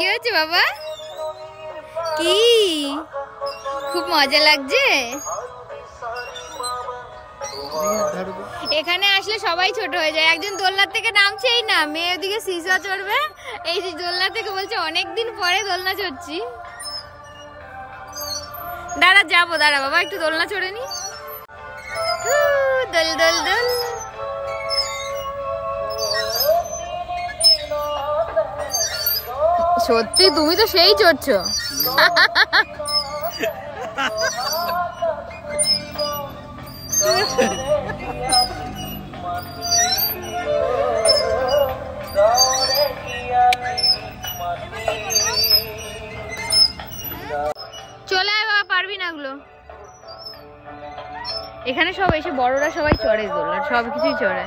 কি হয়েছে বাবা? কি খুব মজা লাগছে? এখানে আসলে সবাই ছোট হয়ে যায়। একজন দোলনা থেকে নামছেই না, মেয়ে ওদিকে সিসা চড়বে, এই যে দোলনা থেকে বলছে অনেকদিন পরে দোলনা চড়ছি। দাঁড়া যাবো, দাঁড়া বাবা একটু দোলনা চড়ে নি। দোল দোল দোল। সত্যি তুমি তো সেই চড়ছো। চলে আয় বাবা, পারবি না ওগুলো। এখানে সব এসে বড়রা সবাই চড়ে দোলনা, সব কিছুই চড়ে।